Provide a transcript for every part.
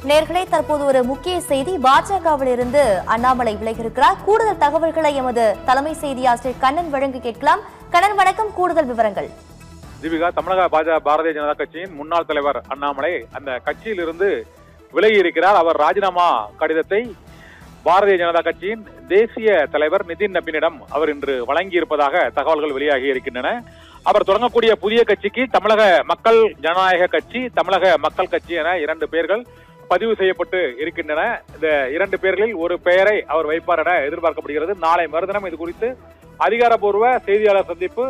நேர்களே, தற்போது ஒரு முக்கிய செய்தி. பாஜகவில் இருந்து அண்ணாமலை விலகியிருக்கிறார். கூடுதல் தகவல்களை எமது தலைமை செய்தி ஆசிரியர் கண்ணன் வழங்க கேட்கலாம். கண்ணன், வணக்கம். கூடுதல் விவரங்கள். தீபிகா, தமிழக பாரதிய ஜனதா கட்சியின் முன்னாள் தலைவர் அண்ணாமலை அந்த கட்சியில் இருந்து விலகி இருக்கிறார். அவர் ராஜினாமா கடிதத்தை பாரதிய ஜனதா கட்சியின் தேசிய தலைவர் நிதின் நபினிடம் அவர் இன்று வழங்கி இருப்பதாக தகவல்கள் வெளியாகி இருக்கின்றன. அவர் தொடங்கக்கூடிய புதிய கட்சிக்கு தமிழக மக்கள் ஜனநாயக கட்சி, தமிழக மக்கள் கட்சி என இரண்டு பெயர்கள் பதிவு செய்யப்பட்டு இருக்கின்றன. இந்த இரண்டு பெயர்களில் ஒரு பெயரை அவர் வைப்பார் என எதிர்பார்க்கப்படுகிறது. நாளை மறுதினம் இது குறித்து அதிகாரப்பூர்வ செய்தியாளர் சந்திப்பு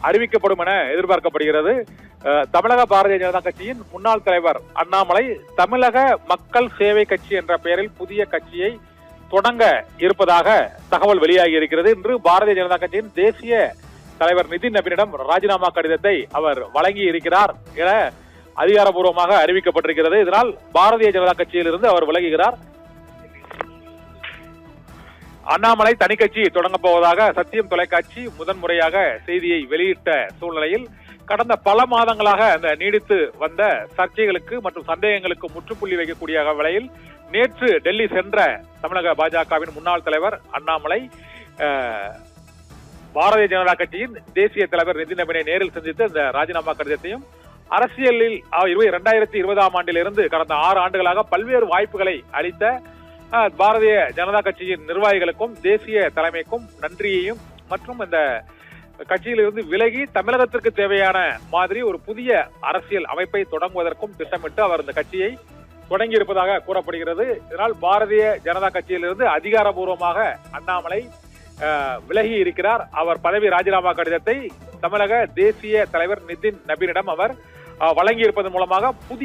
அறிவிக்கப்படும் என எதிர்பார்க்கப்படுகிறது. தமிழக பாரதிய ஜனதா கட்சியின் முன்னாள் தலைவர் அண்ணாமலை தமிழக மக்கள் சேவை கட்சி என்ற பெயரில் புதிய கட்சியை தொடங்க இருப்பதாக தகவல் வெளியாகி இருக்கிறது. இன்று பாரதிய ஜனதா கட்சியின் தேசிய தலைவர் நிதின் நபினிடம் ராஜினாமா கடிதத்தை அவர் வழங்கி இருக்கிறார் என அதிகாரப்பூர்வமாக அறிவிக்கப்பட்டிருக்கிறது. இதனால் பாரதிய ஜனதா கட்சியில் இருந்து அவர் விலகுகிறார். அண்ணாமலை தனி கட்சி தொடங்கப் போவதாக சத்தியம் தொலைக்காட்சி முதன்முறையாக செய்தியை வெளியிட்ட சூழ்நிலையில் கடந்த பல மாதங்களாக அந்த நீடித்து வந்த சர்ச்சைகளுக்கு மற்றும் சந்தேகங்களுக்கு முற்றுப்புள்ளி வைக்கக்கூடிய வகையில் நேற்று டெல்லி சென்ற தமிழக பாஜகவின் முன்னாள் தலைவர் அண்ணாமலை பாரதிய ஜனதா கட்சியின் தேசிய தலைவர் நிதின் நபினை நேரில் சந்தித்து அந்த ராஜினாமா கடிதத்தையும் அரசியலில் 2020ஆம் ஆண்டிலிருந்து கடந்த 6 ஆண்டுகளாக பல்வேறு வாய்ப்புகளை அளித்த பாரதிய ஜனதா கட்சியின் நிர்வாகிகளுக்கும் தேசிய தலைமைக்கும் நன்றியையும் மற்றும் இந்த கட்சியிலிருந்து விலகி தமிழகத்திற்கு தேவையான மாதிரி ஒரு புதிய அரசியல் அமைப்பை தொடங்குவதற்கும் திட்டமிட்டு அவர் இந்த கட்சியை தொடங்கி இருப்பதாக கூறப்படுகிறது. இதனால் பாரதிய ஜனதா கட்சியிலிருந்து அதிகாரப்பூர்வமாக அண்ணாமலை விலகி இருக்கிறார். அவர் பதவி ராஜினாமா கடிதத்தை தமிழக தேசிய தலைவர் நிதின் நபினிடம் அவர் வழங்கி இருப்பதன் மூலமாக புதிய